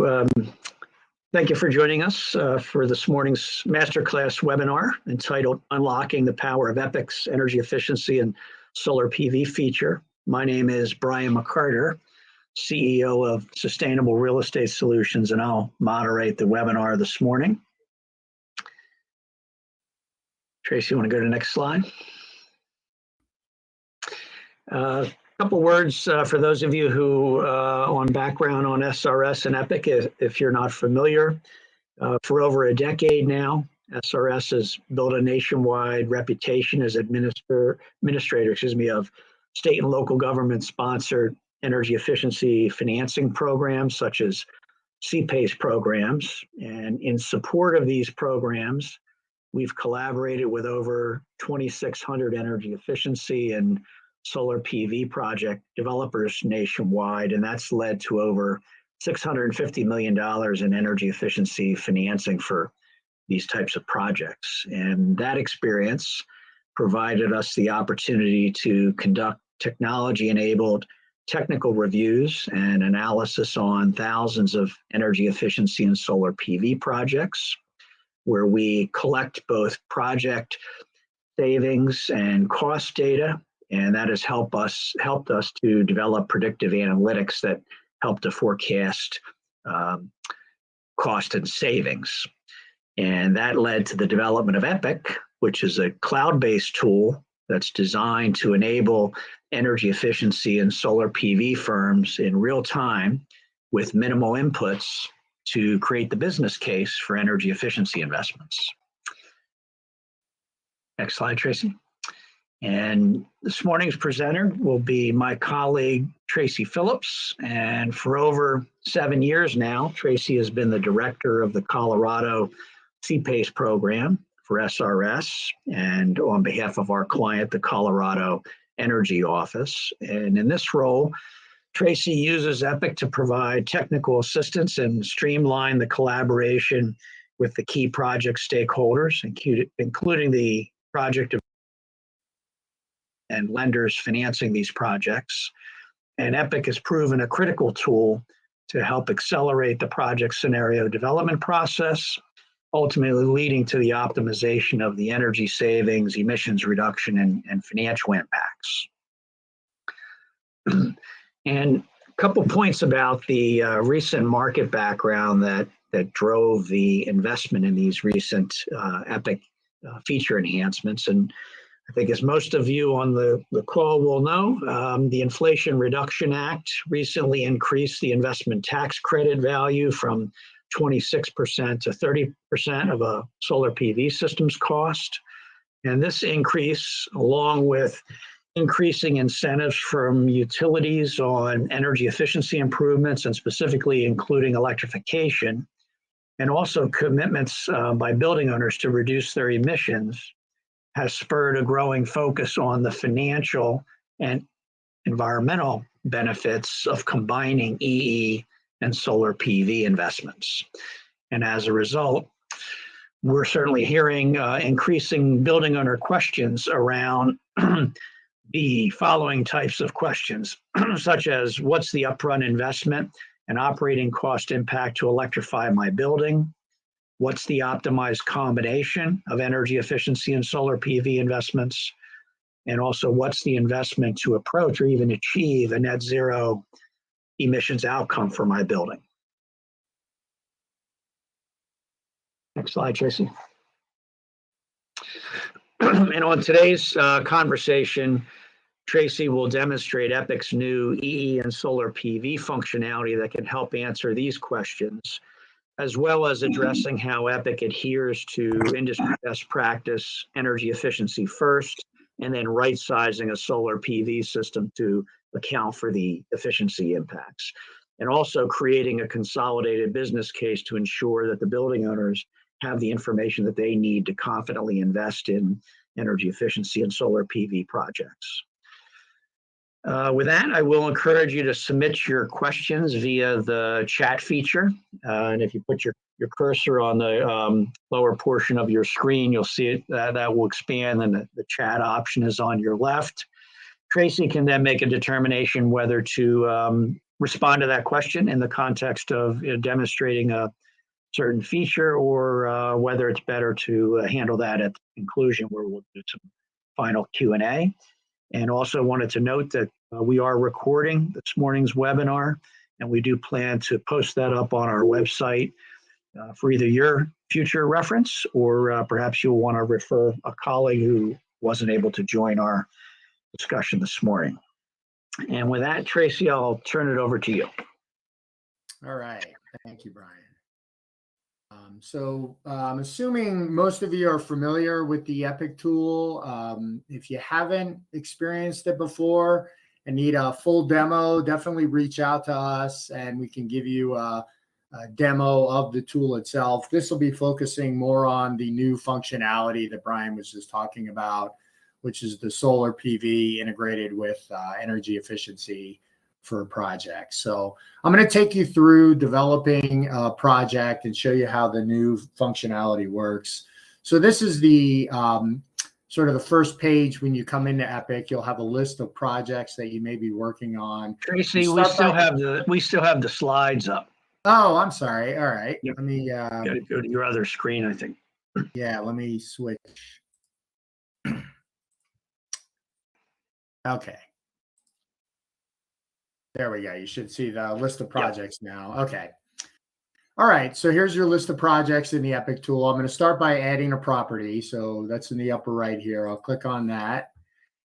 Um, Thank you for joining us for this morning's masterclass webinar entitled Unlocking the Power of EPIC's Energy Efficiency and Solar PV Feature. My name is Brian McCarter, CEO of Sustainable Real Estate Solutions, and I'll moderate the webinar this morning. Tracy, you want to go to the next slide? A couple words for those of you who on background on SRS and EPIC, if you're not familiar. For over a decade now, SRS has built a nationwide reputation as administrator of state and local government-sponsored energy efficiency financing programs such as CPACE programs. And in support of these programs, we've collaborated with over 2,600 energy efficiency and solar PV project developers nationwide, and that's led to over $650 million in energy efficiency financing for these types of projects. And that experience provided us the opportunity to conduct technology-enabled technical reviews and analysis on thousands of energy efficiency and solar PV projects, where we collect both project savings and cost data. And that has helped us to develop predictive analytics that help to forecast cost and savings. And that led to the development of EPIC, which is a cloud-based tool that's designed to enable energy efficiency and solar PV firms in real time with minimal inputs to create the business case for energy efficiency investments. Next slide, Tracy. And this morning's presenter will be my colleague, Tracy Phillips. And for over 7 years now, Tracy has been the director of the Colorado CPACE program for SRS, and on behalf of our client, the Colorado Energy Office. And in this role, Tracy uses EPIC to provide technical assistance and streamline the collaboration with the key project stakeholders, including the project and lenders financing these projects. And EPIC has proven a critical tool to help accelerate the project scenario development process, ultimately leading to the optimization of the energy savings, emissions reduction, and financial impacts. And a couple points about the recent market background that drove the investment in these recent EPIC feature enhancements. And I think, as most of you on the call will know, the Inflation Reduction Act recently increased the investment tax credit value from 26% to 30% of a solar PV system's cost. And this increase, along with increasing incentives from utilities on energy efficiency improvements, and specifically including electrification, and also commitments by building owners to reduce their emissions, has spurred a growing focus on the financial and environmental benefits of combining EE and solar PV investments. And as a result, we're certainly hearing increasing building owner questions around the following types of questions, such as what's the upfront investment and operating cost impact to electrify my building? What's the optimized combination of energy efficiency and solar PV investments? And also, what's the investment to approach or even achieve a net zero emissions outcome for my building? Next slide, Tracy. And on today's conversation, Tracy will demonstrate EPIC's new EE and solar PV functionality that can help answer these questions, as well as addressing how EPIC adheres to industry best practice, energy efficiency first, and then right-sizing a solar PV system to account for the efficiency impacts. And also creating a consolidated business case to ensure that the building owners have the information that they need to confidently invest in energy efficiency and solar PV projects. With that, I will encourage you to submit your questions via the chat feature. And if you put your cursor on the lower portion of your screen, you'll see it, that will expand, and the chat option is on your left. Tracy can then make a determination whether to respond to that question in the context of demonstrating a certain feature, or whether it's better to handle that at the conclusion, where we'll do some final Q&A. And also wanted to note that we are recording this morning's webinar, and we do plan to post that up on our website for either your future reference, or perhaps you'll want to refer a colleague who wasn't able to join our discussion this morning. And with that, Tracy, I'll turn it over to you. All right. Thank you, Brian. I'm assuming most of you are familiar with the Epic tool. If you haven't experienced it before and need a full demo, definitely reach out to us and we can give you a demo of the tool itself. This will be focusing more on the new functionality that Brian was just talking about, which is the solar PV integrated with energy efficiency for a project. So I'm going to take you through developing a project and show you how the new functionality works. So this is the sort of the first page. When you come into Epic, you'll have a list of projects that you may be working on. Tracy, we still have the slides up. Oh, I'm sorry. All right. Yep. Let me You gotta go to your other screen, I think. Yeah, let me switch. Okay. There we go. You should see the list of projects now. Okay. All right. So here's your list of projects in the Epic tool. I'm going to start by adding a property. So that's in the upper right here. I'll click on that.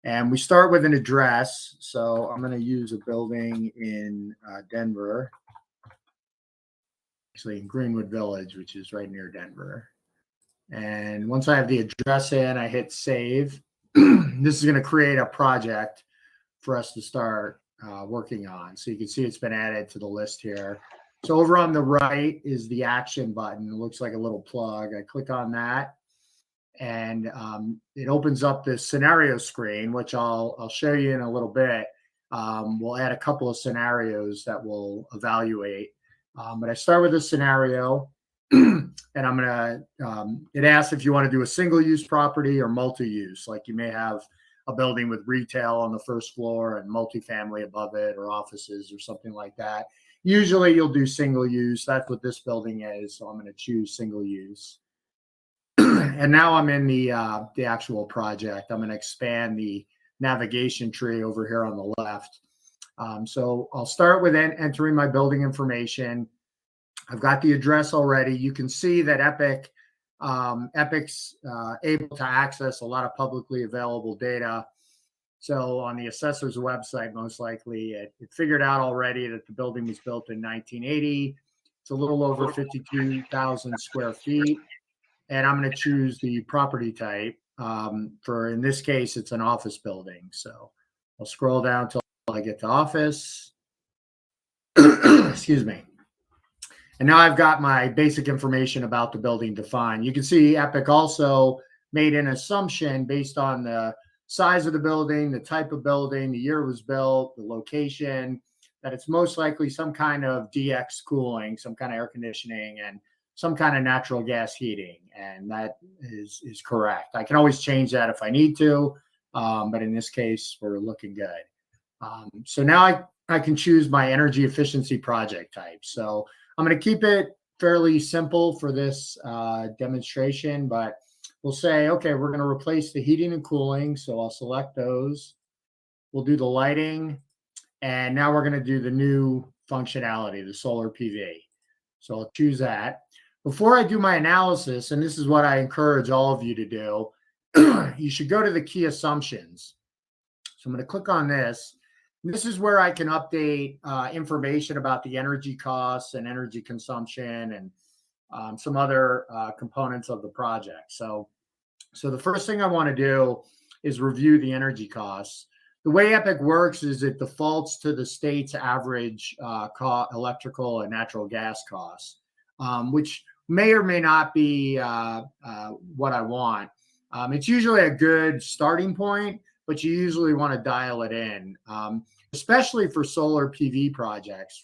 And we start with an address. So I'm going to use a building in Denver. Actually in Greenwood Village, which is right near Denver. And once I have the address in, I hit save. This is going to create a project for us to start working on. So you can see it's been added to the list here. So over on the right is the action button. It looks like a little plug. I click on that and it opens up this scenario screen, which I'll show you in a little bit. We'll add a couple of scenarios that we'll evaluate. But I start with a scenario and I'm going to, it asks if you want to do a single use property or multi-use, like you may have a building with retail on the first floor and multifamily above it, or offices or something like that. Usually you'll do single use. That's what this building is. So I'm going to choose single use. And now I'm in the actual project. I'm going to expand the navigation tree over here on the left. So I'll start with entering my building information. I've got the address already. You can see that Epic's able to access a lot of publicly available data. So on the assessor's website, most likely it figured out already that the building was built in 1980. It's a little over 52,000 square feet. And I'm going to choose the property type. In this case, it's an office building. So I'll scroll down till I get to office. Excuse me. And now I've got my basic information about the building defined. You can see Epic also made an assumption based on the size of the building, the type of building, the year it was built, the location, that it's most likely some kind of DX cooling, some kind of air conditioning, and some kind of natural gas heating. And that is correct. I can always change that if I need to, but in this case, we're looking good. So now I can choose my energy efficiency project type. So I'm going to keep it fairly simple for this demonstration, but we'll say, okay, we're going to replace the heating and cooling. So I'll select those. We'll do the lighting. And now we're going to do the new functionality, the solar PV. So I'll choose that. Before I do my analysis, and this is what I encourage all of you to do, you should go to the key assumptions. So I'm going to click on this. This is where I can update information about the energy costs and energy consumption and some other components of the project. So the first thing I want to do is review the energy costs. The way Epic works is it defaults to the state's average electrical and natural gas costs, which may or may not be what I want. It's usually a good starting point, but you usually want to dial it in, especially for solar PV projects.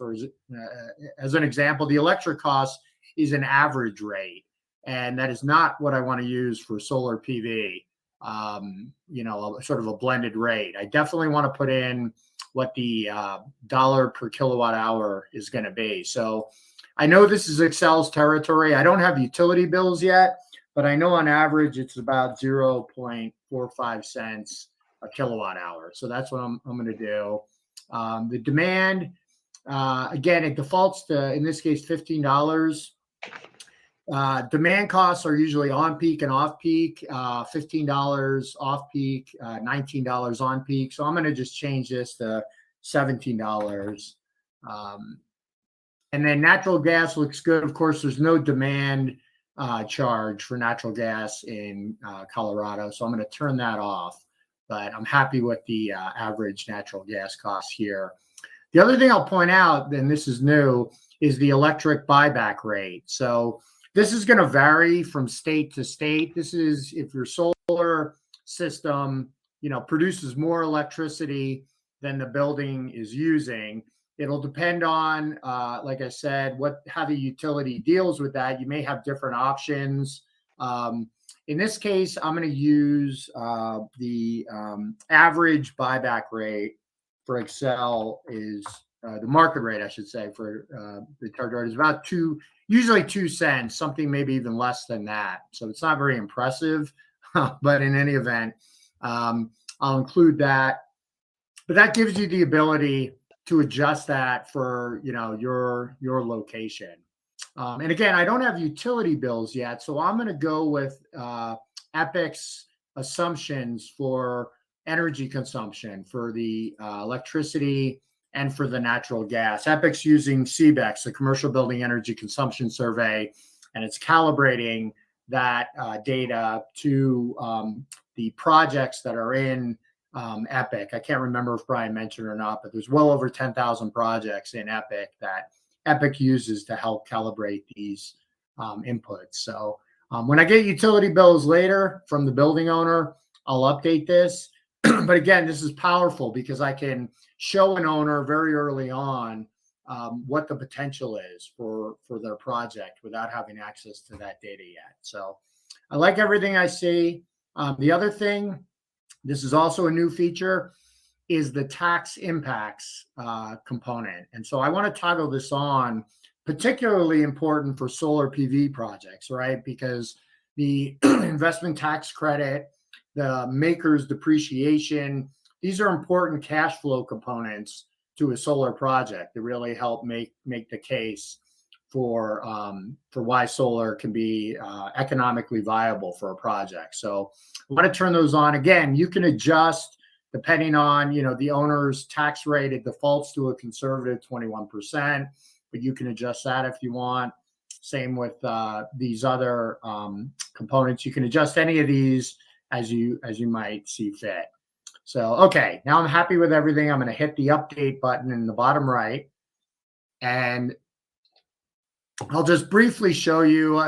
As an example, the electric cost is an average rate, and that is not what I want to use for solar PV, sort of a blended rate. I definitely want to put in what the dollar per kilowatt hour is going to be. So I know this is Excel's territory. I don't have utility bills yet, but I know on average it's about 0.45 cents a kilowatt hour. So that's what I'm going to do. The demand, again, it defaults to, in this case, $15. Demand costs are usually on peak and off peak, $15 off peak, $19 on peak. So I'm going to just change this to $17. And then natural gas looks good. Of course, there's no demand charge for natural gas in Colorado. So I'm going to turn that off, but I'm happy with the average natural gas costs here. The other thing I'll point out, and this is new, is the electric buyback rate. So this is going to vary from state to state. This is if your solar system, produces more electricity than the building is using. It'll depend on, like I said, how the utility deals with that. You may have different options. In this case, I'm going to use the average buyback rate for Excel is the market rate, I should say, for the target rate is about usually 2 cents, something maybe even less than that. So it's not very impressive, but in any event, I'll include that. But that gives you the ability to adjust that for your location. And again, I don't have utility bills yet, so I'm going to go with Epic's assumptions for energy consumption for the electricity and for the natural gas. Epic's using CBEX, the Commercial Building Energy Consumption Survey, and it's calibrating that data to the projects that are in Epic. I can't remember if Brian mentioned or not, but there's well over 10,000 projects in Epic that Epic uses to help calibrate these inputs. So when I get utility bills later from the building owner, I'll update this. But again, this is powerful because I can show an owner very early on what the potential is for their project without having access to that data yet. So I like everything I see. The other thing, this is also a new feature, is the tax impacts component. And so I want to toggle this on, particularly important for solar PV projects, right? Because the investment tax credit, the maker's depreciation, these are important cash flow components to a solar project that really help make the case for why solar can be economically viable for a project. So I want to turn those on. Again, you can adjust depending on the owner's tax rate. It defaults to a conservative 21%, but you can adjust that if you want. Same with these other components. You can adjust any of these as you might see fit. So, okay, now I'm happy with everything. I'm going to hit the update button in the bottom right. And I'll just briefly show you,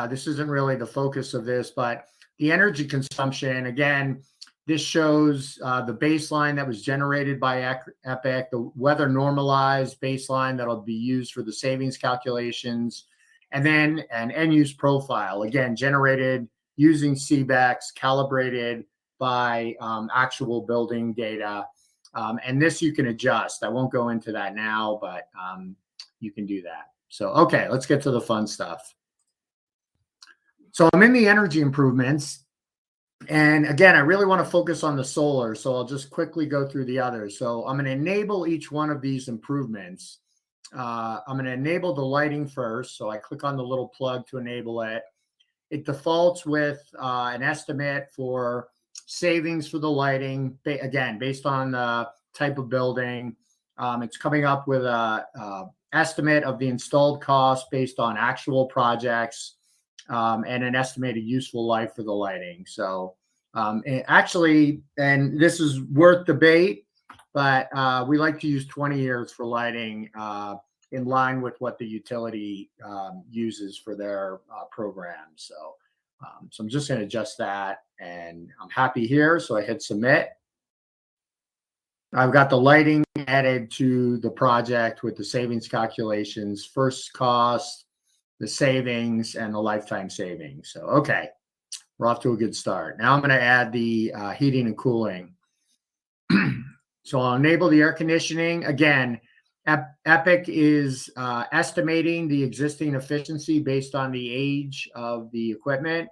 this isn't really the focus of this, but the energy consumption. Again, this shows the baseline that was generated by Epic, the weather normalized baseline that'll be used for the savings calculations, and then an end use profile, again, generated using CBEX, calibrated by actual building data. And this you can adjust. I won't go into that now, but you can do that. So, okay, let's get to the fun stuff. So I'm in the energy improvements. And again, I really want to focus on the solar. So I'll just quickly go through the others. So I'm going to enable each one of these improvements. I'm going to enable the lighting first. So I click on the little plug to enable it. It defaults with an estimate for savings for the lighting, again, based on the type of building. It's coming up with a estimate of the installed cost based on actual projects and an estimated useful life for the lighting. So actually, and this is worth debate, but we like to use 20 years for lighting in line with what the utility uses for their program. So I'm just going to adjust that, and I'm happy here. So I hit submit. I've got the lighting added to the project with the savings calculations, first cost, the savings, and the lifetime savings. So, okay, we're off to a good start. Now I'm going to add the heating and cooling. So I'll enable the air conditioning. Again, Epic is estimating the existing efficiency based on the age of the equipment.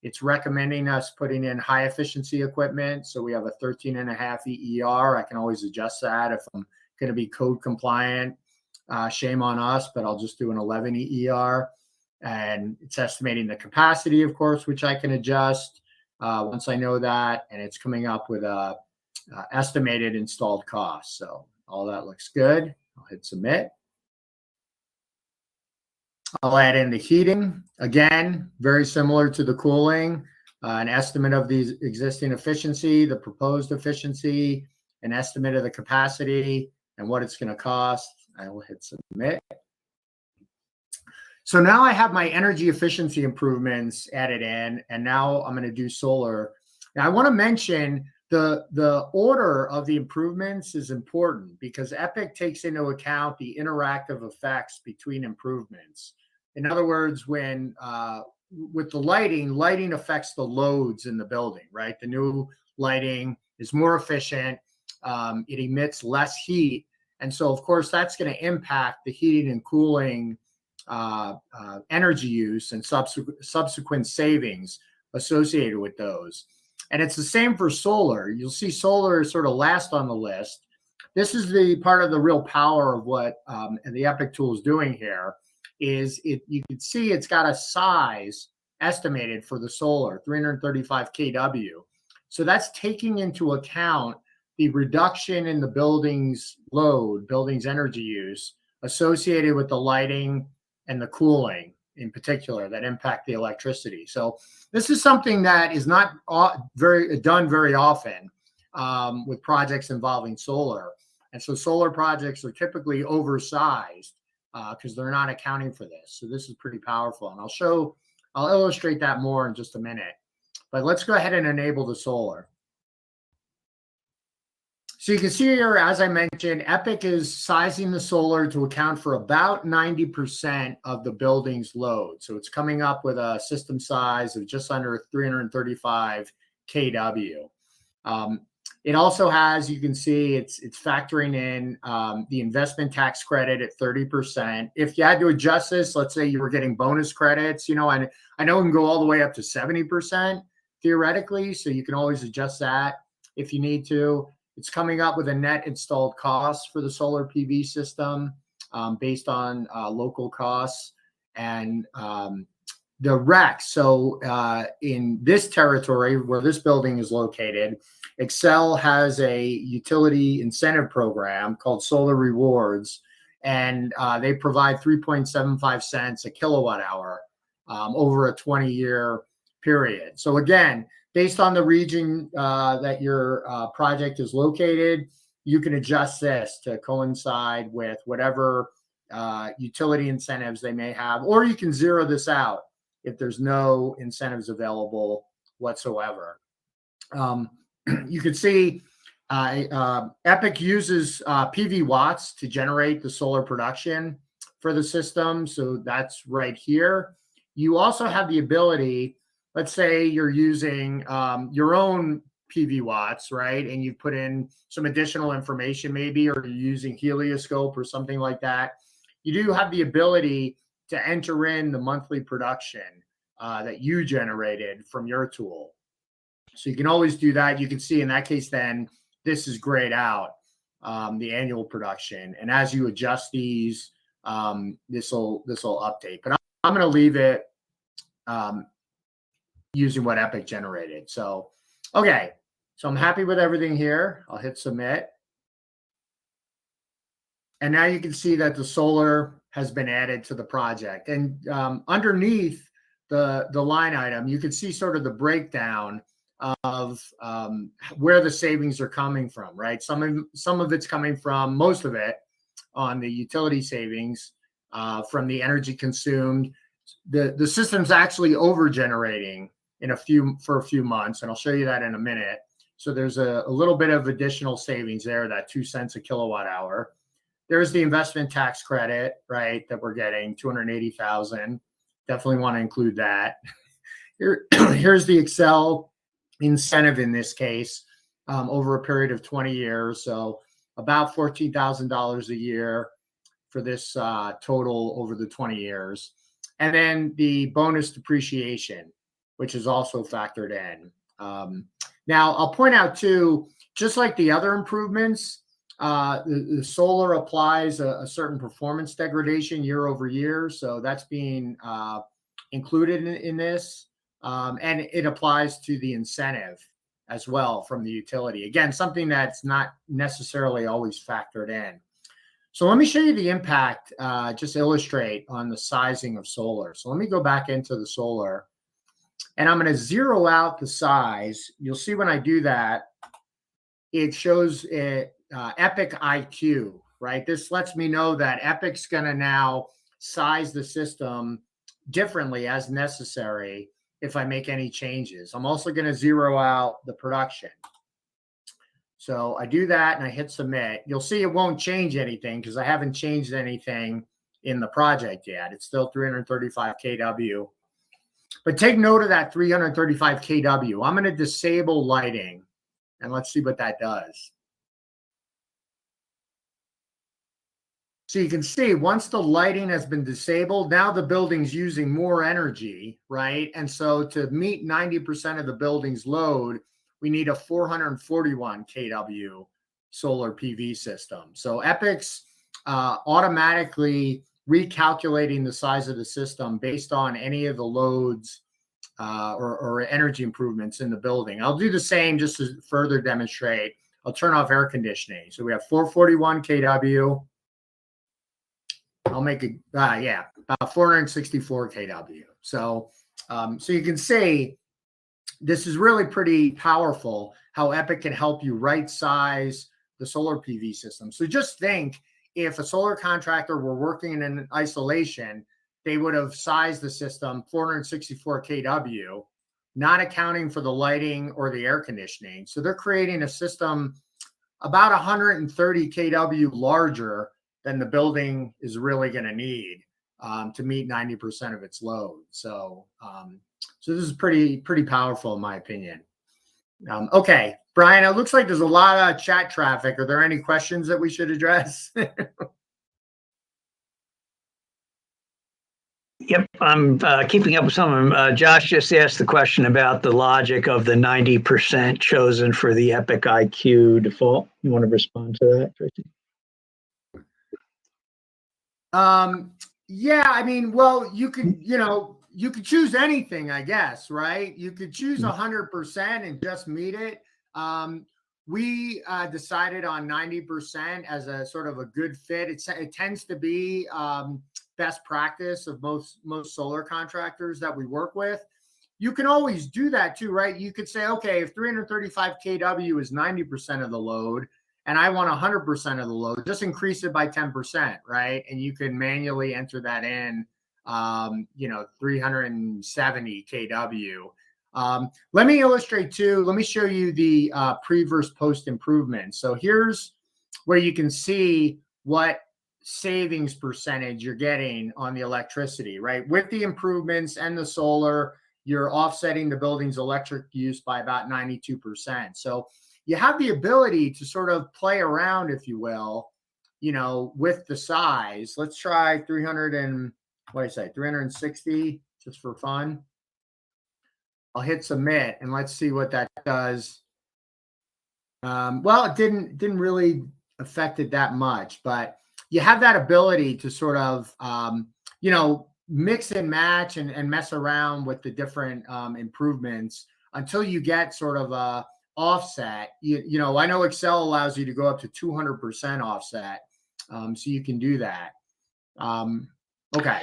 It's recommending us putting in high efficiency equipment. So we have a 13.5 EER. I can always adjust that if I'm going to be code compliant. Shame on us, but I'll just do an 11 EER. And it's estimating the capacity, of course, which I can adjust once I know that. And it's coming up with a estimated installed cost. So all that looks good. I'll hit submit. I'll add in the heating. Again, very similar to the cooling. An estimate of the existing efficiency, the proposed efficiency, an estimate of the capacity, and what it's going to cost. I will hit submit. So now I have my energy efficiency improvements added in, and now I'm going to do solar. Now I want to mention the order of the improvements is important because Epic takes into account the interactive effects between improvements. In other words, when with the lighting affects the loads in the building, right? The new lighting is more efficient. It emits less heat. And so, of course, that's going to impact the heating and cooling energy use and subsequent savings associated with those. And it's the same for solar. You'll see solar is sort of last on the list. This is the part of the real power of what the Epic tool is doing here. You can see it's got a size estimated for the solar, 335 kW. So that's taking into account the reduction in the building's load, building's energy use associated with the lighting and the cooling in particular that impact the electricity. So this is something that is not done very often with projects involving solar. And so solar projects are typically oversized because they're not accounting for this. So this is pretty powerful. And I'll illustrate that more in just a minute. But let's go ahead and enable the solar. So you can see here, as I mentioned, Epic is sizing the solar to account for about 90% of the building's load. So it's coming up with a system size of just under 335 kW. It also has, you can see, it's factoring in the investment tax credit at 30%. If you had to adjust this, let's say you were getting bonus credits, and I know it can go all the way up to 70% theoretically, so you can always adjust that if you need to. It's coming up with a net installed cost for the solar PV system based on local costs and the REC. So in this territory where this building is located, Excel has a utility incentive program called Solar Rewards, and they provide 3.75 cents a kilowatt hour over a 20-year period. So again, based on the region that your project is located, you can adjust this to coincide with whatever utility incentives they may have, or you can zero this out if there's no incentives available whatsoever. You can see Epic uses PV watts to generate the solar production for the system. So that's right here. You also have the ability, let's say you're using your own PV watts, right? And you put in some additional information maybe, or you're using Helioscope or something like that. You do have the ability to enter in the monthly production that you generated from your tool. So you can always do that. You can see in that case, then this is grayed out, the annual production. And as you adjust these, this will update. But I'm going to leave it using what Epic generated. So, okay. So I'm happy with everything here. I'll hit submit. And now you can see that the solar has been added to the project. And underneath the line item, you can see sort of the breakdown of where the savings are coming from, right? Some of it's coming from, most of it, on the utility savings from the energy consumed. The system's actually over generating for a few months, and I'll show you that in a minute. So there's a little bit of additional savings there, that 2 cents a kilowatt hour. There's the investment tax credit, right, that we're getting, $280,000. Definitely want to include that. Here's the Excel incentive in this case. over a period of 20 years. So about $14,000 a year for this total over the 20 years. And then the bonus depreciation, which is also factored in. Now, I'll point out too, just like the other improvements, the solar applies a certain performance degradation year over year. So that's being included in this. And it applies to the incentive as well from the utility. Again, something that's not necessarily always factored in. So let me show you the impact, just illustrate on the sizing of solar. So let me go back into the solar, and I'm going to zero out the size. You'll see when I do that, it shows it, Epic IQ, right? This lets me know that Epic's going to now size the system differently as necessary if I make any changes. I'm also going to zero out the production. So I do that and I hit submit. You'll see it won't change anything because I haven't changed anything in the project yet. It's still 335 kW. But take note of that 335 kW. I'm going to disable lighting, and let's see what that does. So you can see once the lighting has been disabled, now the building's using more energy, right? And so to meet 90% of the building's load, we need a 441 kW solar PV system. So Epic's automatically recalculating the size of the system based on any of the loads or energy improvements in the building. I'll do the same just to further demonstrate. I'll turn off air conditioning. So we have 441 kW. I'll make it, about 464 kW. So, so you can see this is really pretty powerful how Epic can help you right size the solar PV system. So just think if a solar contractor were working in an isolation, they would have sized the system 464 kW, not accounting for the lighting or the air conditioning. So they're creating a system about 130 kW larger than the building is really going to need to meet 90% of its load. So, so this is pretty powerful in my opinion. Okay, Brian, it looks like there's a lot of chat traffic. Are there any questions that we should address? Yep, I'm keeping up with some of them. Josh just asked the question about the logic of the 90% chosen for the Epic IQ default. You want to respond to that, Tracy? Yeah, I mean, well, you could, you could choose anything, I guess, right? You could choose 100% and just meet it. We decided on 90% as a sort of a good fit. It tends to be best practice of most solar contractors that we work with. You can always do that too, right? You could say, okay, if 335 kW is 90% of the load, and I want 100% of the load, just increase it by 10%, right? And you can manually enter that in, 370 kW. Let me illustrate too. Let me show you the pre versus post improvement. So here's where you can see what savings percentage you're getting on the electricity, right? With the improvements and the solar, you're offsetting the building's electric use by about 92%. So you have the ability to sort of play around, if you will, with the size. Let's try 360 just for fun. I'll hit submit and let's see what that does. Well, it didn't really affect it that much, but you have that ability to sort of, mix and match and mess around with the different improvements until you get sort of a offset. I know Excel allows you to go up to 200% offset. So you can do that. Okay.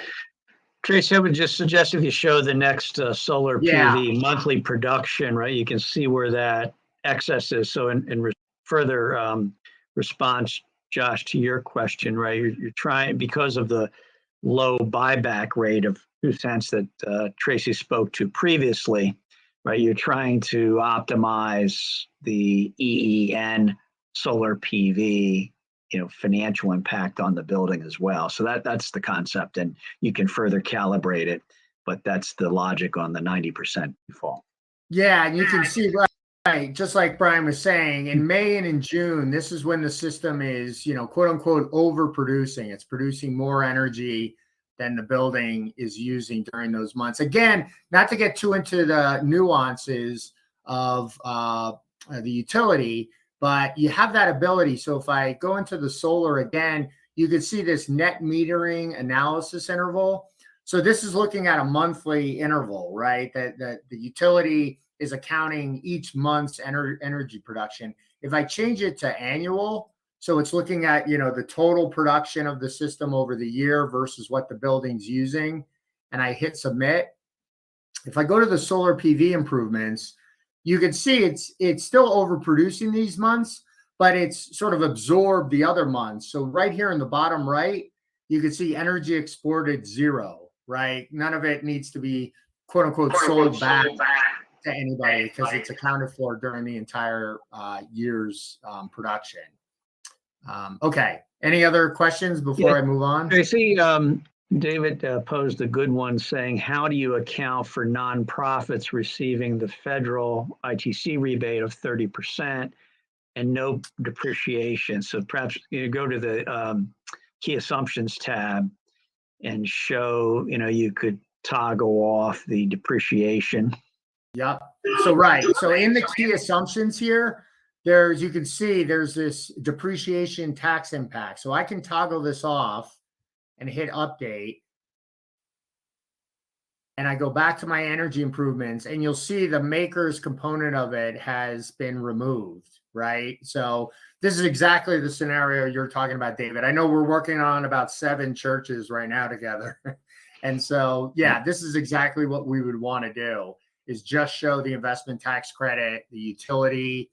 Tracy, I would just suggest if you show the next solar PV monthly production, right, you can see where that excess is. So in further response, Josh, to your question, right, you're trying, because of the low buyback rate of 2 cents that Tracy spoke to previously, right, you're trying to optimize the EEN solar PV financial impact on the building as well. So that's the concept, and you can further calibrate it, but that's the logic on the 90% default. Yeah, and you can see, Right, just like Brian was saying, in May and in June, this is when the system is, quote unquote, overproducing. It's producing more energy than the building is using during those months. Again, not to get too into the nuances of the utility, but you have that ability. So if I go into the solar again, you can see this net metering analysis interval. So this is looking at a monthly interval, right? That the utility is accounting each month's energy production. If I change it to annual, so it's looking at, the total production of the system over the year versus what the building's using, and I hit submit. If I go to the solar PV improvements, you can see it's still overproducing these months, but it's sort of absorbed the other months. So right here in the bottom right, you can see energy exported 0, right? None of it needs to be, quote unquote, sold back to anybody because it's accounted for during the entire year's production. Okay. Any other questions before I move on? Tracy, David posed a good one saying, how do you account for nonprofits receiving the federal ITC rebate of 30% and no depreciation? So perhaps you go to the key assumptions tab and show, you could toggle off the depreciation. Yep. So, right. So in the key assumptions here, you can see there's this depreciation tax impact. So I can toggle this off and hit update. And I go back to my energy improvements and you'll see the maker's component of it has been removed, right? So this is exactly the scenario you're talking about, David. I know we're working on about 7 churches right now together. And so, yeah, this is exactly what we would want to do, is just show the investment tax credit, the utility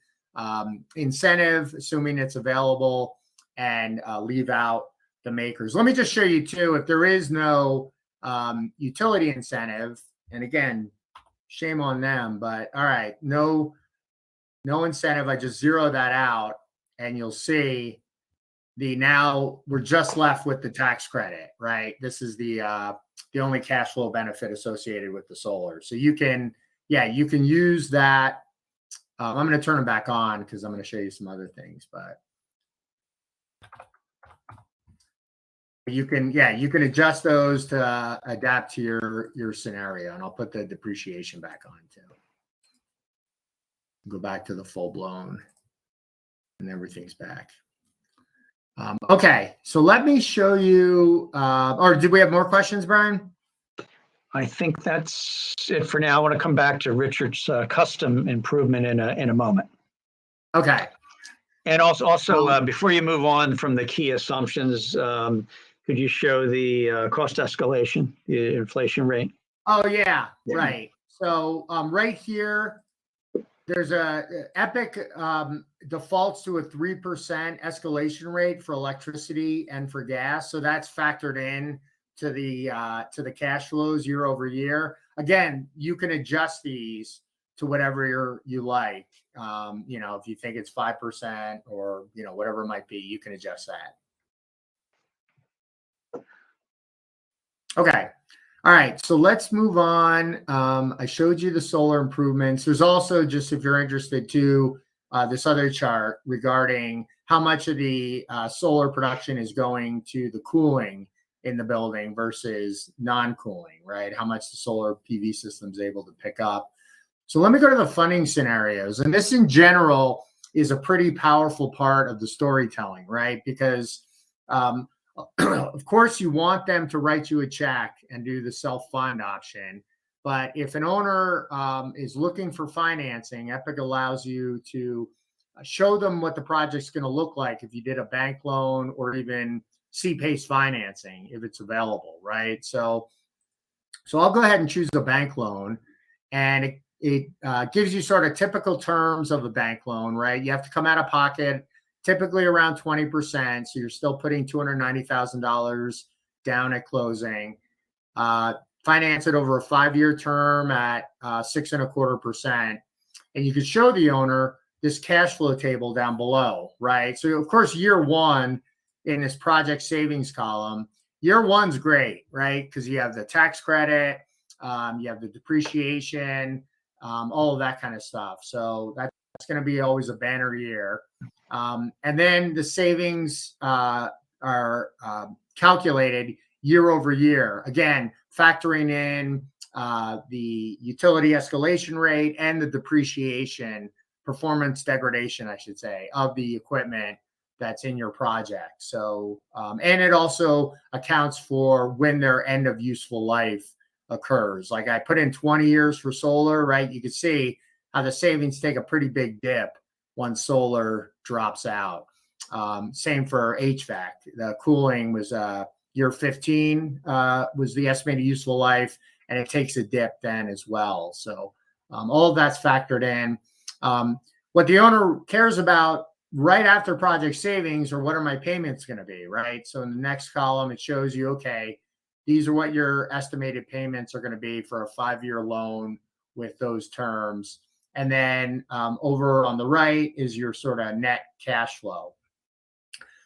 incentive, assuming it's available, and leave out the makers. Let me just show you too, if there is no utility incentive, and again, shame on them, but all right, no incentive. I just zero that out and you'll see now we're just left with the tax credit, right? This is the only cash flow benefit associated with the solar. So you can use that. I'm going to turn it back on because I'm going to show you some other things, but you can adjust those to adapt to your scenario. And I'll put the depreciation back on too. Go back to the full blown and everything's back. Okay, so let me show you, or did we have more questions, Brian? I think that's it for now. I want to come back to Richard's custom improvement in a moment. Okay. And also before you move on from the key assumptions, could you show the cost escalation, the inflation rate? Oh, yeah. Right. So right here, there's Epic defaults to a 3% escalation rate for electricity and for gas. So that's factored in to the cash flows year over year. Again, you can adjust these to whatever you like. If you think it's 5% or whatever it might be, you can adjust that. Okay. All right, so let's move on. I showed you the solar improvements. There's also, just if you're interested too, this other chart regarding how much of the solar production is going to the cooling in the building versus non-cooling, right? How much the solar PV system is able to pick up. So let me go to the funding scenarios. And this in general is a pretty powerful part of the storytelling, right? Because of course, you want them to write you a check and do the self-fund option. But if an owner is looking for financing, Epic allows you to show them what the project's going to look like if you did a bank loan or even C-PACE financing if it's available, right? So I'll go ahead and choose a bank loan, and it gives you sort of typical terms of a bank loan, right? You have to come out of pocket typically around 20%. So you're still putting $290,000 down at closing. Finance it over a 5-year term at 6.25%. And you could show the owner this cash flow table down below, right? So of course, year one in this project savings column, year one's great, right? Because you have the tax credit, you have the depreciation, all of that kind of stuff. So that's That's going to be always a banner year. And then the savings are calculated year over year. Again, factoring in the utility escalation rate and the depreciation, performance degradation, I should say, of the equipment that's in your project. So, and it also accounts for when their end of useful life occurs. Like I put in 20 years for solar, right? You can see how the savings take a pretty big dip once solar drops out. Same for HVAC. The cooling was year 15 was the estimated useful life, and it takes a dip then as well. So all of that's factored in. What the owner cares about right after project savings are what are my payments going to be, right? So in the next column, it shows you, okay, these are what your estimated payments are going to be for a 5-year loan with those terms. And then over on the right is your sort of net cash flow.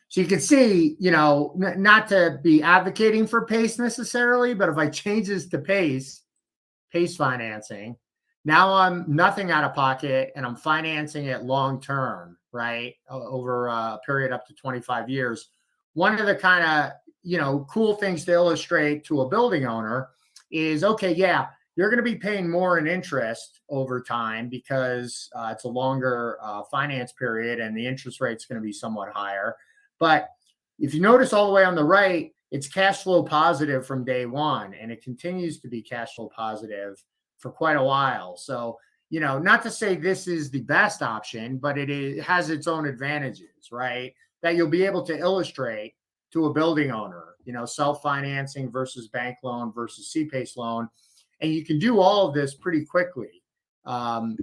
So you can see, you know, not to be advocating for PACE necessarily, but if I change this to PACE financing, now I'm nothing out of pocket and I'm financing it long term, right? Over a period up to 25 years. One of the kind of, you know, cool things to illustrate to a building owner is, okay, yeah, you're going to be paying more in interest over time because it's a longer finance period and the interest rate's going to be somewhat higher. But if you notice all the way on the right, it's cash flow positive from day one, and it continues to be cash flow positive for quite a while. So, you know, not to say this is the best option, but it has its own advantages, right? That you'll be able to illustrate to a building owner, you know, self-financing versus bank loan versus CPACE loan. And you can do all of this pretty quickly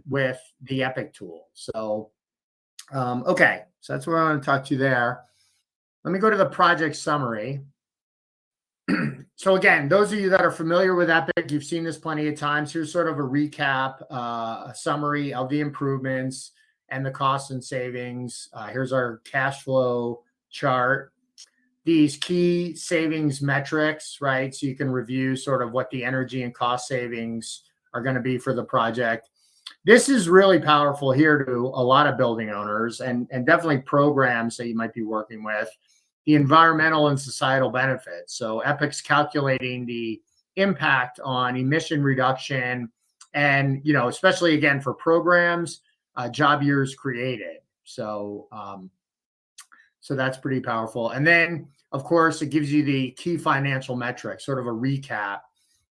with the Epic tool. So, okay, so that's what I want to talk to you there. Let me go to the project summary. So again, those of you that are familiar with Epic, you've seen this plenty of times. Here's sort of a recap, a summary of the improvements and the costs and savings. Here's our cash flow chart. These key savings metrics, right? So you can review sort of what the energy and cost savings are going to be for the project. This is really powerful here to a lot of building owners and definitely programs that you might be working with. The environmental and societal benefits. So Epic's calculating the impact on emission reduction and, you know, especially again for programs, job years created. So, so that's pretty powerful. And then, of course, it gives you the key financial metrics, sort of a recap,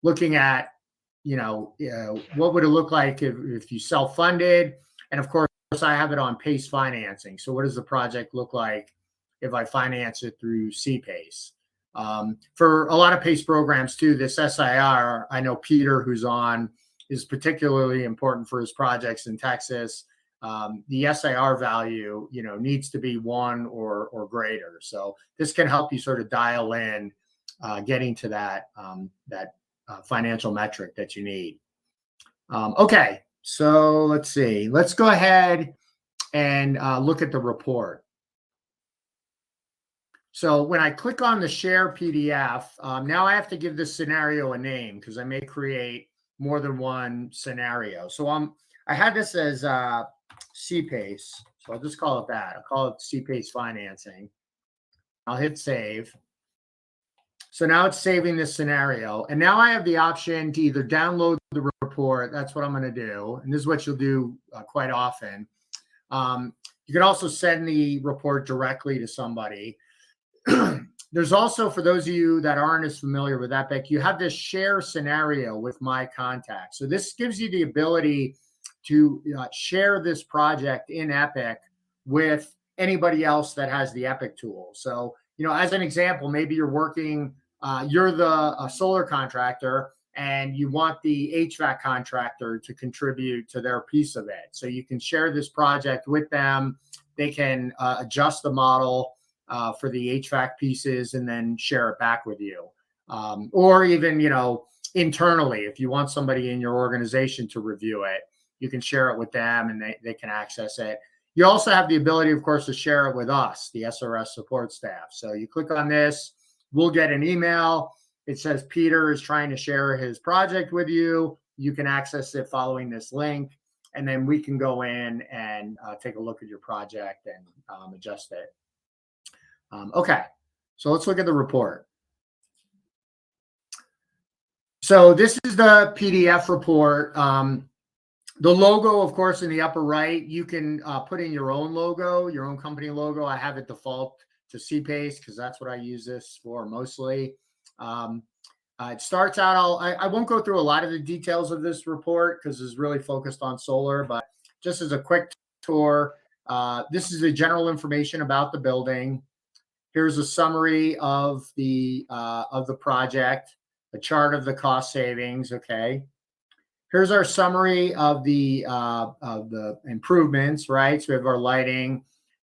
looking at, you know, what would it look like if you self-funded? And of course, I have it on PACE financing. So what does the project look like if I finance it through CPACE? For a lot of PACE programs too, this SIR, I know Peter, who's on, is particularly important for his projects in Texas. The SIR value, you know, needs to be 1 or greater. So this can help you sort of dial in getting to that financial metric that you need. Okay, so let's see. Let's go ahead and look at the report. So when I click on the share PDF, now I have to give this scenario a name because I may create more than one scenario. So I had this as CPACE, so I'll just call it that. I'll call it CPACE financing. I'll hit save. So now it's saving this scenario. And now I have the option to either download the report. That's what I'm going to do. And this is what you'll do quite often. You can also send the report directly to somebody. There's also, for those of you that aren't as familiar with Epic, you have this share scenario with my contact. So this gives you the ability to share this project in Epic with anybody else that has the Epic tool. So, you know, as an example, maybe you're working, you're the solar contractor and you want the HVAC contractor to contribute to their piece of it. So you can share this project with them. They can adjust the model for the HVAC pieces and then share it back with you. Or even, you know, internally, if you want somebody in your organization to review it, you can share it with them and they can access it. You also have the ability, of course, to share it with us, the SRS support staff. So you click on this, we'll get an email. It says Peter is trying to share his project with you. You can access it following this link. and then we can go in and take a look at your project and adjust it. Okay, so let's look at the report. So this is the PDF report. The logo, of course, in the upper right, you can put in your own logo, your own company logo. I have it default to CPACE because that's what I use this for mostly. It starts out, I won't go through a lot of the details of this report because it's really focused on solar, but just as a quick tour, this is the general information about the building. Here's a summary of the project, a chart of the cost savings. Okay. Here's our summary of the improvements, right? So we have our lighting,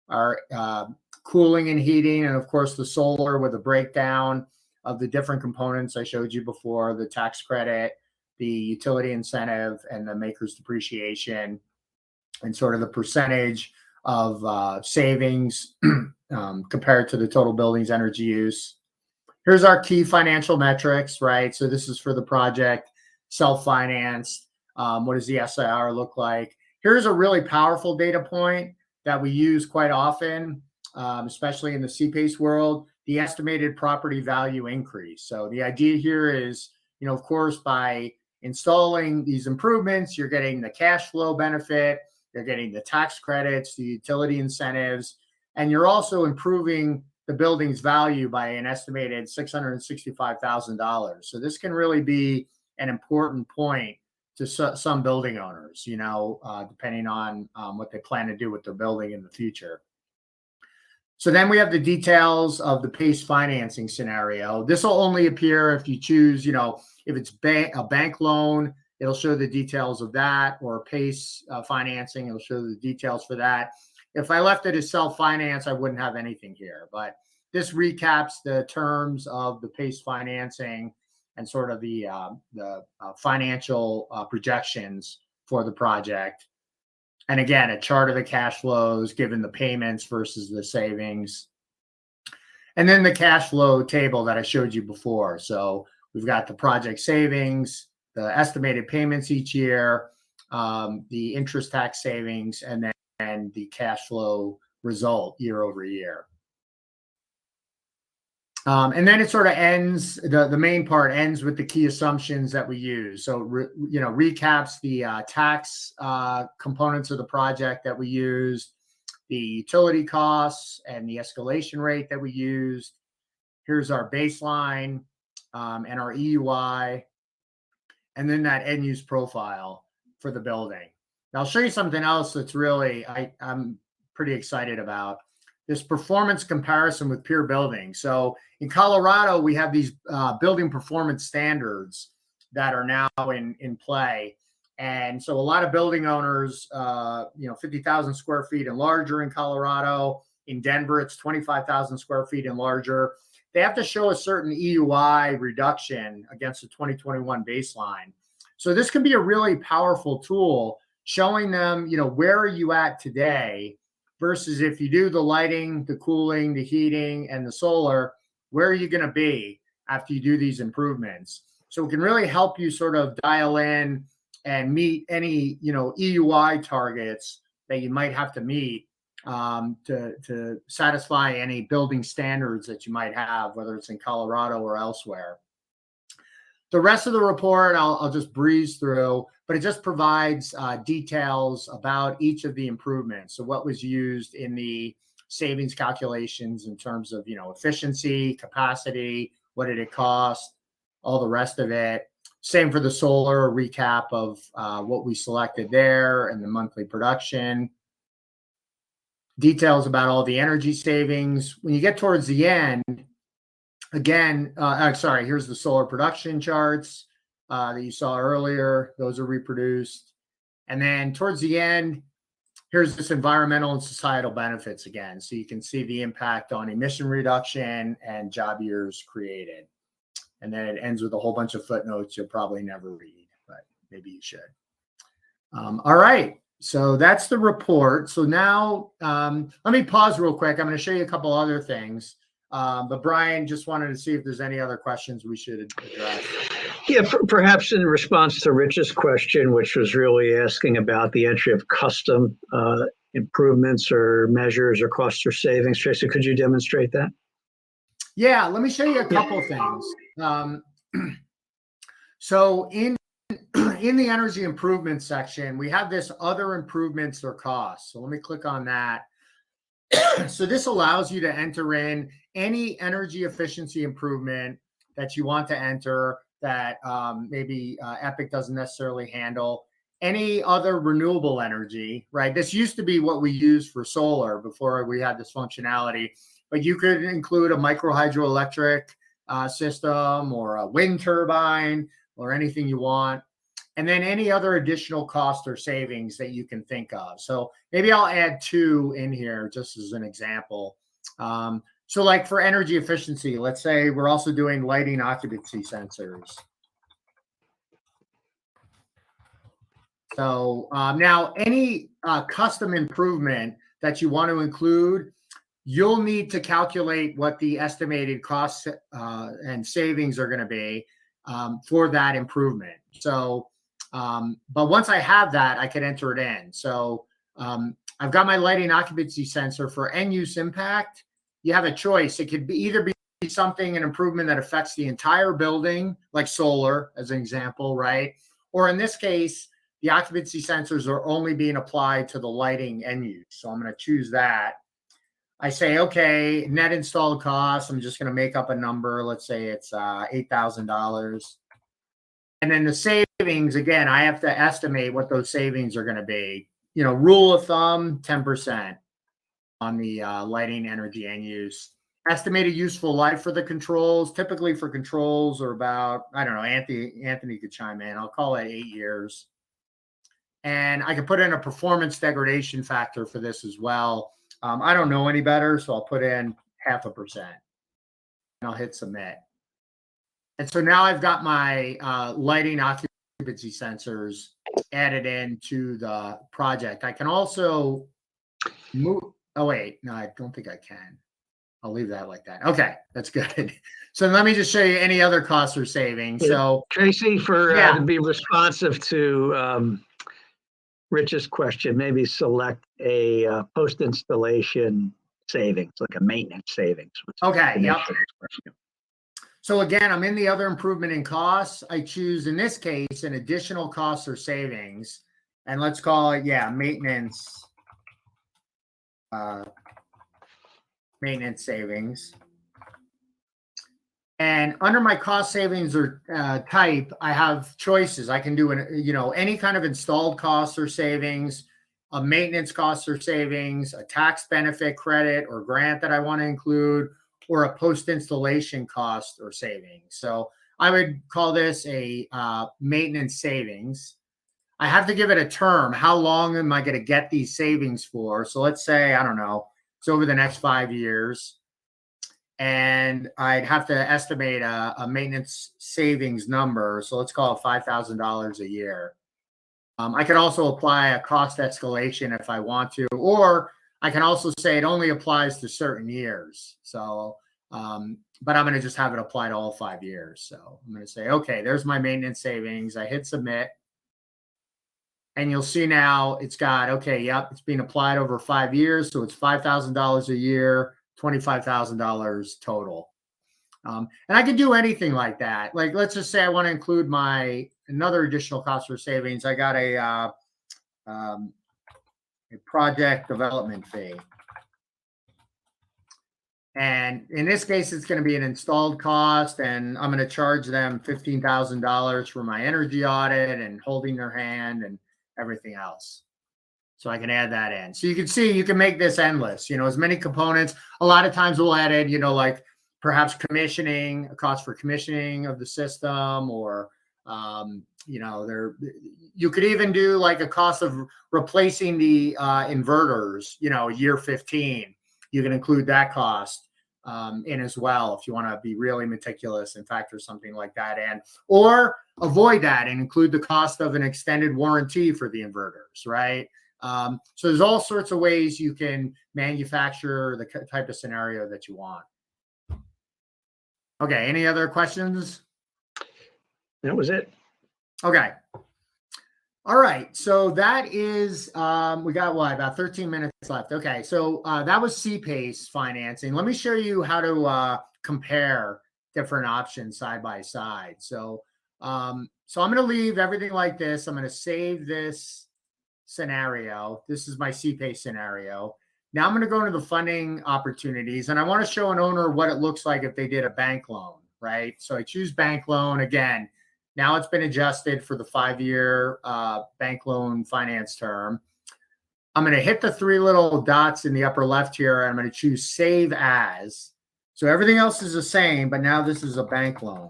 our cooling and heating, and of course the solar with a breakdown of the different components I showed you before, the tax credit, the utility incentive, and the maker's depreciation, and sort of the percentage of savings compared to the total building's energy use. Here's our key financial metrics, right? So this is for the project, self-financed. What does the SIR look like? Here's a really powerful data point that we use quite often, especially in the CPACE world, the estimated property value increase. So the idea here is, of course, by installing these improvements, you're getting the cash flow benefit, you're getting the tax credits, the utility incentives, and you're also improving the building's value by an estimated $665,000. So this can really be an important point to some building owners, depending on what they plan to do with their building in the future. So then we have the details of the PACE financing scenario. This will only appear if you choose, if it's a bank loan, it'll show the details of that, or PACE financing, it'll show the details for that. If I left it as self-finance, I wouldn't have anything here, but this recaps the terms of the PACE financing and sort of the financial projections for the project. And again, a chart of the cash flows given the payments versus the savings. And then the cash flow table that I showed you before. So we've got the project savings, the estimated payments each year, the interest tax savings, and then the cash flow result year over year. And then it sort of ends, the main part ends with the key assumptions that we use. So, recaps the tax components of the project that we used, the utility costs and the escalation rate that we used. Here's our baseline and our EUI, and then that end use profile for the building. Now, I'll show you something else that's really, I'm pretty excited about. This performance comparison with peer buildings. So in Colorado, we have these building performance standards that are now in play. And so a lot of building owners, 50,000 square feet and larger in Colorado. In Denver, it's 25,000 square feet and larger. They have to show a certain EUI reduction against the 2021 baseline. So this can be a really powerful tool showing them, where are you at today versus if you do the lighting, the cooling, the heating, and the solar, where are you going to be after you do these improvements? So it can really help you sort of dial in and meet any, EUI targets that you might have to meet to satisfy any building standards that you might have, whether it's in Colorado or elsewhere. The rest of the report, I'll just breeze through, but it just provides details about each of the improvements. So what was used in the savings calculations in terms of, efficiency, capacity, what did it cost, all the rest of it. Same for the solar, a recap of what we selected there and the monthly production. Details about all the energy savings. When you get towards the end, again, here's the solar production charts that you saw earlier. Those are reproduced. And then towards the end, here's this environmental and societal benefits again. So you can see the impact on emission reduction and job years created. And then it ends with a whole bunch of footnotes you'll probably never read, but maybe you should. All right. So that's the report. So now let me pause real quick. I'm going to show you a couple other things. But Brian, just wanted to see if there's any other questions we should address. Yeah, perhaps in response to Rich's question, which was really asking about the entry of custom improvements or measures or cost or savings. Tracy, could you demonstrate that? Yeah, let me show you a couple things. So in the energy improvement section, we have this other improvements or costs. So let me click on that. So this allows you to enter in any energy efficiency improvement that you want to enter that maybe Epic doesn't necessarily handle. Any other renewable energy, right? This used to be what we used for solar before we had this functionality, but you could include a micro hydroelectric system or a wind turbine or anything you want. And then any other additional cost or savings that you can think of. So maybe I'll add 2 in here just as an example. So like for energy efficiency, let's say we're also doing lighting occupancy sensors. So now any custom improvement that you want to include, you'll need to calculate what the estimated costs and savings are going to be for that improvement. So, but once I have that, I can enter it in. So I've got my lighting occupancy sensor for end use impact. You have a choice. It could be either be something, an improvement that affects the entire building, like solar as an example, right? Or in this case, the occupancy sensors are only being applied to the lighting end use. So I'm going to choose that. I say, okay, net installed cost. I'm just going to make up a number. Let's say it's $8,000. And then the savings, again, I have to estimate what those savings are going to be. You know, rule of thumb, 10% on the lighting energy end use. Estimated useful life for the controls, typically for controls are about, I don't know, Anthony could chime in. I'll call it 8 years. And I can put in a performance degradation factor for this as well. I don't know any better, so I'll put in 0.5%. And I'll hit submit. And so now I've got my lighting occupancy sensors added into the project. I can also move. Oh, wait. No, I don't think I can. I'll leave that like that. Okay, that's good. So let me just show you any other costs or savings. So Tracy, to be responsive to Rich's question, maybe select a post-installation savings, like a maintenance savings. Okay, yep. So again, I'm in the other improvement in costs. I choose, in this case, an additional cost or savings. And let's call it, maintenance. Maintenance savings. And under my cost savings or type, I have choices. I can do any kind of installed costs or savings, a maintenance cost or savings, a tax benefit credit or grant that I want to include, or a post-installation cost or savings. So I would call this a maintenance savings. I have to give it a term. How long am I going to get these savings for? So let's say, I don't know, it's over the next 5 years. And I'd have to estimate a maintenance savings number. So let's call it $5,000 a year. I could also apply a cost escalation if I want to, or I can also say it only applies to certain years. So, but I'm going to just have it apply to all 5 years. So I'm going to say, okay, there's my maintenance savings. I hit submit. And you'll see now it's got, okay, yep, it's being applied over 5 years. So it's $5,000 a year, $25,000 total. And I could do anything like that. Like, let's just say I want to include another additional cost for savings. I got a project development fee. And in this case, it's going to be an installed cost, and I'm going to charge them $15,000 for my energy audit and holding their hand and everything else. So I can add that in. So you can see, you can make this endless, as many components. A lot of times we'll add in, like perhaps commissioning, a cost for commissioning of the system, or, you could even do like a cost of replacing the inverters, year 15. You can include that cost in as well if you want to be really meticulous and factor something like that in, or avoid that and include the cost of an extended warranty for the inverters, right? So there's all sorts of ways you can manufacture the type of scenario that you want. Okay, any other questions? That was it. Okay. All right. So that is, we got what, about 13 minutes left. Okay. So that was CPACE financing. Let me show you how to compare different options side by side. So, I'm going to leave everything like this. I'm going to save this scenario. This is my CPACE scenario. Now I'm going to go into the funding opportunities, and I want to show an owner what it looks like if they did a bank loan, right? So I choose bank loan again. Now it's been adjusted for the 5-year bank loan finance term. I'm going to hit the 3 little dots in the upper left here, and I'm going to choose Save As. So everything else is the same, but now this is a bank loan.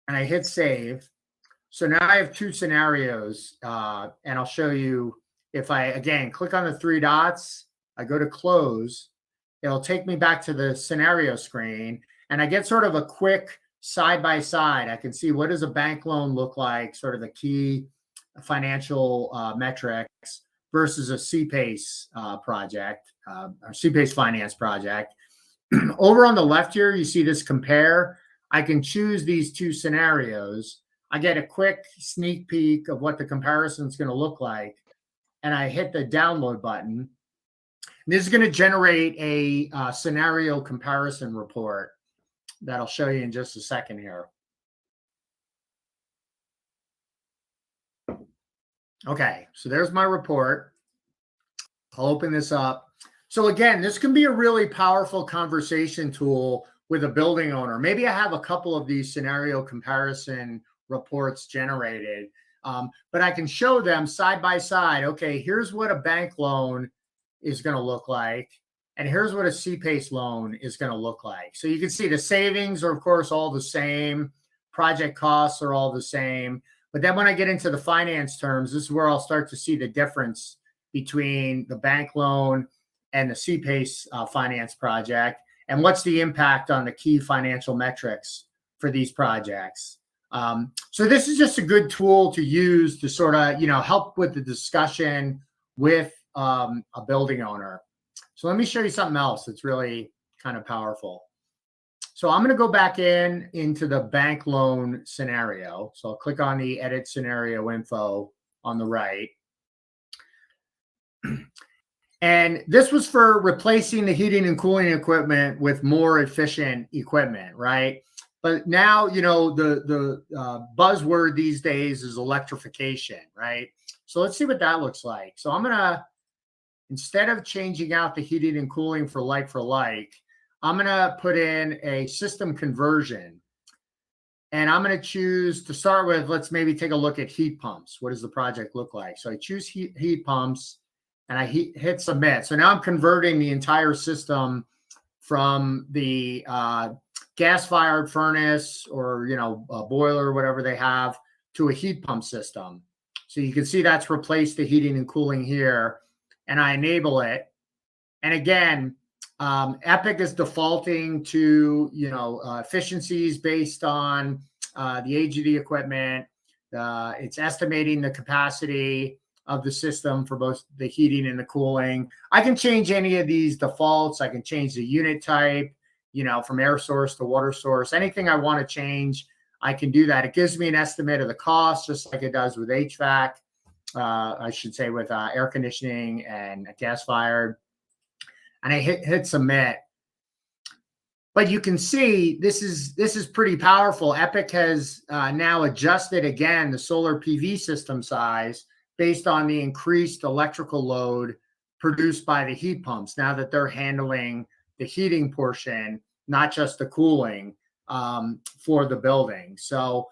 And I hit Save. So now I have 2 scenarios, and I'll show you if I, again, click on the 3 dots, I go to Close, it'll take me back to the scenario screen, and I get sort of a quick side by side. I can see what does a bank loan look like, sort of the key financial metrics versus a CPACE project, or CPACE finance project. Over on the left here, you see this compare. I can choose these 2 scenarios. I get a quick sneak peek of what the comparison is going to look like, and I hit the download button. And this is going to generate a scenario comparison report that I'll show you in just a second here. Okay, so there's my report. I'll open this up. So again, this can be a really powerful conversation tool with a building owner. Maybe I have a couple of these scenario comparison reports generated, but I can show them side by side. Okay, here's what a bank loan is going to look like, and here's what a CPACE loan is going to look like. So you can see the savings are, of course, all the same. Project costs are all the same. But then when I get into the finance terms, this is where I'll start to see the difference between the bank loan and the CPACE finance project, and what's the impact on the key financial metrics for these projects. So this is just a good tool to use to sort of, help with the discussion with a building owner. So let me show you something else that's really kind of powerful. So I'm going to go back into the bank loan scenario. So I'll click on the edit scenario info on the right. And this was for replacing the heating and cooling equipment with more efficient equipment, right? But now, the buzzword these days is electrification, right? So let's see what that looks like. So I'm going to, instead of changing out the heating and cooling for like, I'm going to put in a system conversion. And I'm going to choose, to start with, let's maybe take a look at heat pumps. What does the project look like? So I choose heat pumps, and I hit submit. So now I'm converting the entire system from the gas-fired furnace or, a boiler or whatever they have to a heat pump system. So you can see that's replaced the heating and cooling here, and I enable it. And again, Epic is defaulting to, efficiencies based on the age of the equipment. It's estimating the capacity of the system for both the heating and the cooling. I can change any of these defaults. I can change the unit type, from air source to water source. Anything I want to change, I can do that. It gives me an estimate of the cost, just like it does with HVAC. I should say with air conditioning and gas-fired. And I hit submit. But you can see this is pretty powerful. Epic has now adjusted again the solar PV system size based on the increased electrical load produced by the heat pumps, now that they're handling the heating portion, not just the cooling for the building. So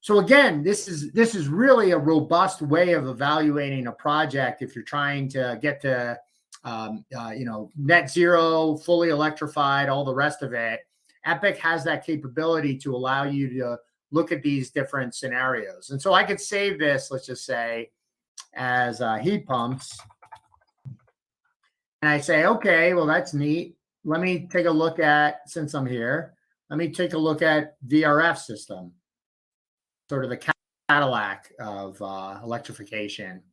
again, this is really a robust way of evaluating a project if you're trying to get to net zero, fully electrified, all the rest of it. Epic has that capability to allow you to look at these different scenarios. And so I could save this, let's just say, as heat pumps. And I say, okay, well, that's neat. Let me take a look at, since I'm here, let me take a look at VRF system, sort of the Cadillac of electrification.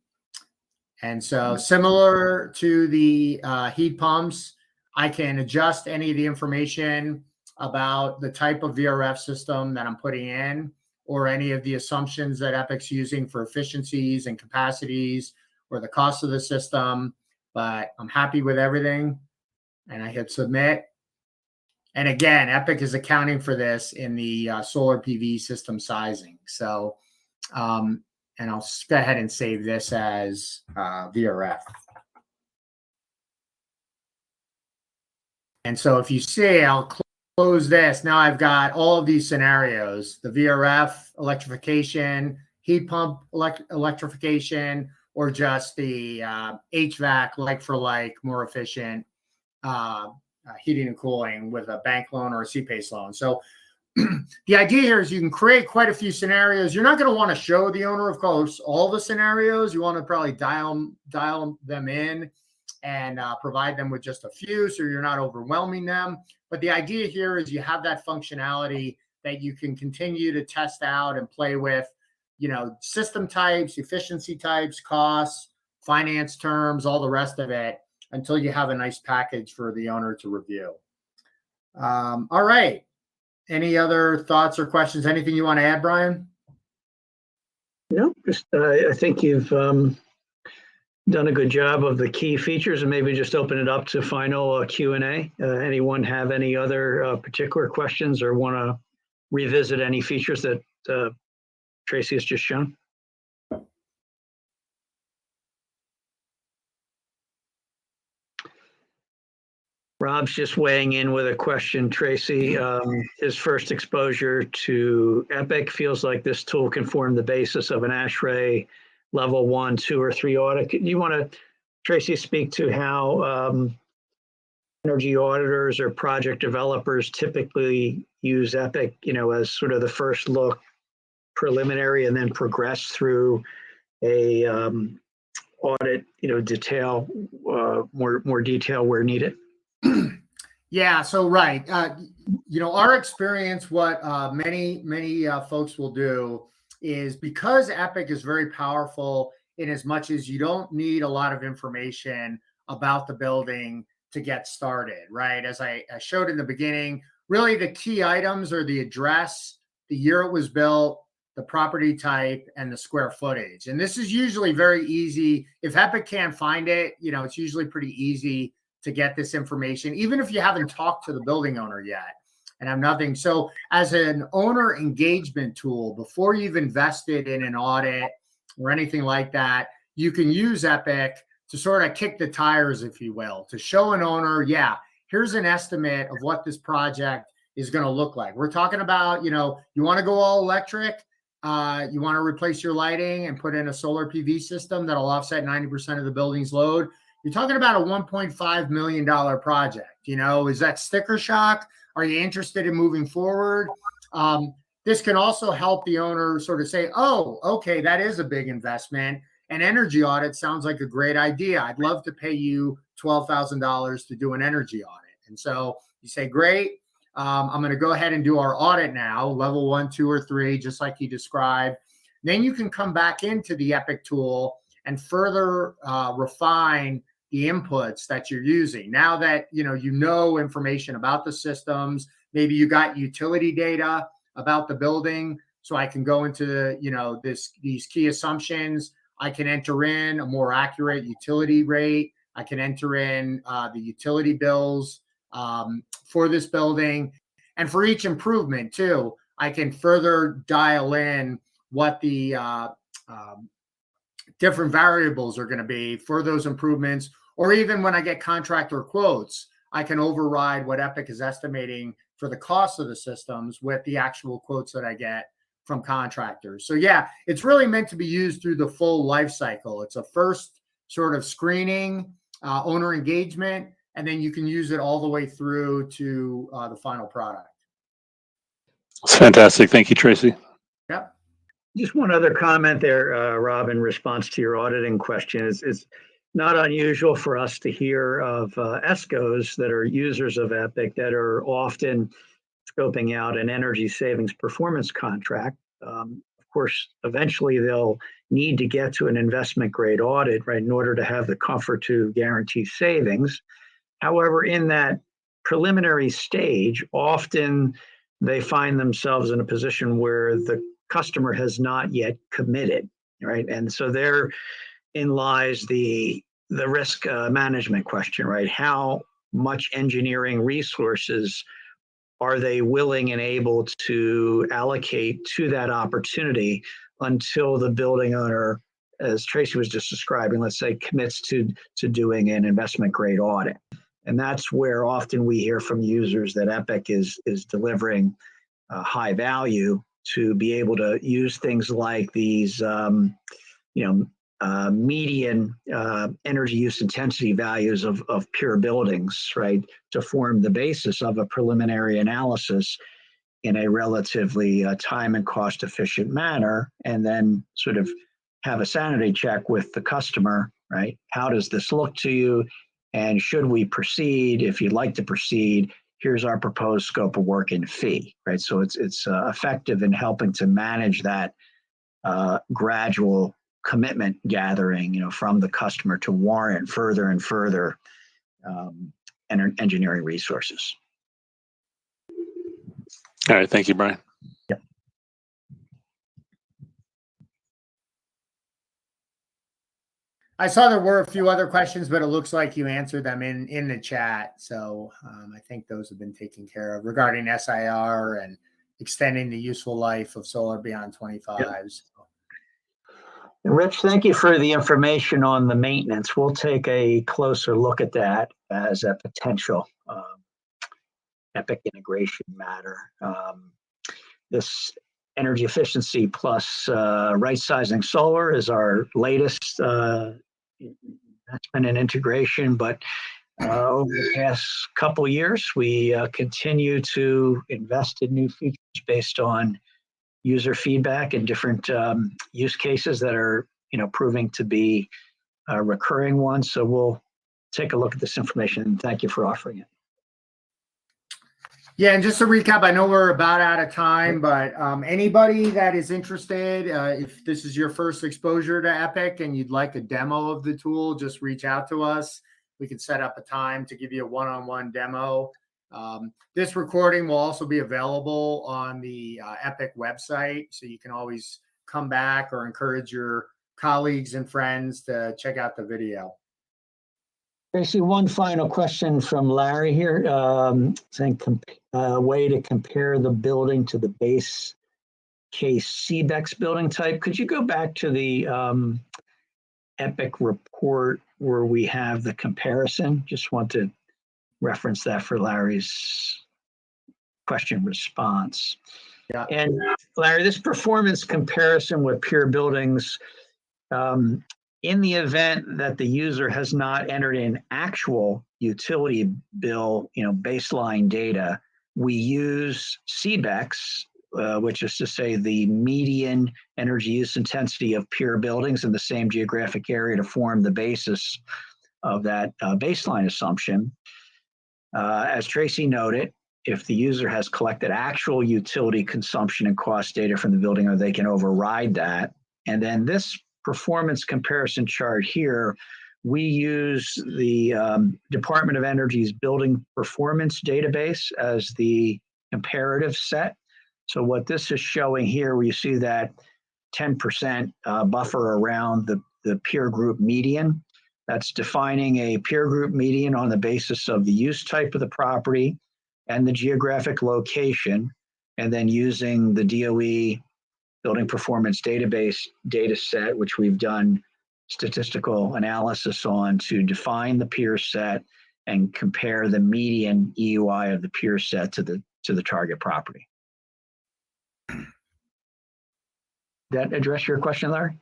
And so similar to the heat pumps, I can adjust any of the information about the type of VRF system that I'm putting in, or any of the assumptions that Epic's using for efficiencies and capacities, or the cost of the system, but I'm happy with everything. And I hit submit. And again, Epic is accounting for this in the solar PV system sizing. So, and I'll go ahead and save this as VRF. And so if you see, I'll close this. Now I've got all of these scenarios: the VRF, electrification, heat pump electrification, or just the HVAC, like for like, more efficient heating and cooling with a bank loan or a CPACE loan. So the idea here is you can create quite a few scenarios. You're not going to want to show the owner, of course, all the scenarios. You want to probably dial them in and provide them with just a few, so you're not overwhelming them. But the idea here is you have that functionality that you can continue to test out and play with, system types, efficiency types, costs, finance terms, all the rest of it, until you have a nice package for the owner to review. All right. Any other thoughts or questions? Anything you want to add, Brian? No, just I think you've done a good job of the key features, and maybe just open it up to final Q&A. Anyone have any other particular questions or want to revisit any features that Tracy has just shown? Rob's just weighing in with a question, Tracy. His first exposure to Epic feels like this tool can form the basis of an ASHRAE level 1, 2, or 3 audit. Do you want to, Tracy, speak to how energy auditors or project developers typically use Epic, as sort of the first look preliminary, and then progress through a audit, detail, more detail where needed? Yeah, so right. Our experience, what many folks will do is, because Epic is very powerful in as much as you don't need a lot of information about the building to get started, right? As I showed in the beginning, really the key items are the address, the year it was built, the property type, and the square footage. And this is usually very easy. If Epic can't find it, it's usually pretty easy to get this information, even if you haven't talked to the building owner yet and have nothing. So as an owner engagement tool, before you've invested in an audit or anything like that, you can use Epic to sort of kick the tires, if you will, to show an owner, yeah, here's an estimate of what this project is going to look like. We're talking about, you want to go all electric, you want to replace your lighting and put in a solar PV system that'll offset 90% of the building's load. You're talking about a $1.5 million project. Is that sticker shock? Are you interested in moving forward? This can also help the owner sort of say, oh, okay, that is a big investment. An energy audit sounds like a great idea. I'd love to pay you $12,000 to do an energy audit. And so you say, great, I'm going to go ahead and do our audit now, level 1, 2, or 3, just like you described. Then you can come back into the Epic tool and further refine the inputs that you're using. Now that you know information about the systems, maybe you got utility data about the building, so I can go into these key assumptions. I can enter in a more accurate utility rate. I can enter in the utility bills for this building, and for each improvement too, I can further dial in what the different variables are going to be for those improvements. Or even when I get contractor quotes, I can override what Epic is estimating for the cost of the systems with the actual quotes that I get from contractors. So yeah, it's really meant to be used through the full life cycle. It's a first sort of screening, owner engagement, and then you can use it all the way through to the final product. That's fantastic. Thank you, Tracy. Yep. Just one other comment there, Rob, in response to your auditing question. It's not unusual for us to hear of ESCOs that are users of Epic that are often scoping out an energy savings performance contract. Of course, eventually they'll need to get to an investment grade audit, right, in order to have the comfort to guarantee savings. However, in that preliminary stage, often they find themselves in a position where the customer has not yet committed, right? And so therein lies the risk management question, right? How much engineering resources are they willing and able to allocate to that opportunity until the building owner, as Tracy was just describing, let's say, commits to doing an investment grade audit? And that's where often we hear from users that Epic is delivering high value to be able to use things like these, median energy use intensity values of pure buildings, right, to form the basis of a preliminary analysis in a relatively time and cost efficient manner, and then sort of have a sanity check with the customer, right? How does this look to you? And should we proceed? If you'd like to proceed, here's our proposed scope of work and fee, right? So it's effective in helping to manage that gradual commitment gathering, from the customer to warrant further and further engineering resources. All right. Thank you, Brian. Yep. I saw there were a few other questions, but it looks like you answered them in the chat. So I think those have been taken care of regarding SIR and extending the useful life of solar beyond 25. Yep. So. Rich, thank you for the information on the maintenance. We'll take a closer look at that as a potential Epic integration matter. This energy efficiency plus right sizing solar is our latest that's been an integration, but over the past couple of years, we continue to invest in new features based on user feedback and different use cases that are, proving to be recurring ones. So we'll take a look at this information, and thank you for offering it. Yeah, and just to recap, I know we're about out of time, but anybody that is interested, if this is your first exposure to Epic and you'd like a demo of the tool, just reach out to us. We can set up a time to give you a one-on-one demo. This recording will also be available on the Epic website, so you can always come back or encourage your colleagues and friends to check out the video. Tracy, one final question from Larry here, saying a way to compare the building to the base case CBEX building type. Could you go back to the Epic report where we have the comparison? Just want to reference that for Larry's question response. Yeah. And Larry, this performance comparison with peer buildings, in the event that the user has not entered in actual utility bill, baseline data, we use CBEX, which is to say the median energy use intensity of peer buildings in the same geographic area, to form the basis of that baseline assumption. As Tracy noted, if the user has collected actual utility consumption and cost data from the building, or they can override that. And then this performance comparison chart here, we use the Department of Energy's building performance database as the comparative set. So what this is showing here, where you see that 10% buffer around the peer group median, that's defining a peer group median on the basis of the use type of the property and the geographic location, and then using the DOE building performance database data set, which we've done statistical analysis on, to define the peer set and compare the median EUI of the peer set to the target property. That address your question, Larry?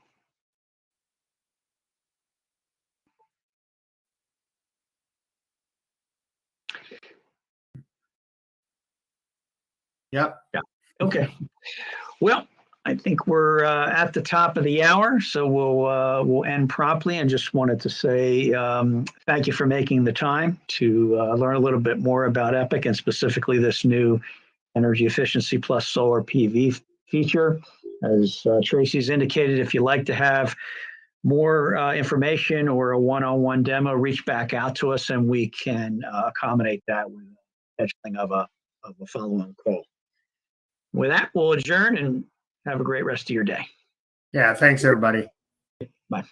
Yep. Yeah. Okay. Well, I think we're at the top of the hour, so we'll end promptly. And just wanted to say thank you for making the time to learn a little bit more about Epic, and specifically this new energy efficiency plus solar PV feature. As Tracy's indicated, if you'd like to have more information or a one-on-one demo, reach back out to us and we can accommodate that with scheduling of a follow-on call. With that, we'll adjourn and have a great rest of your day. Yeah, thanks everybody. Bye.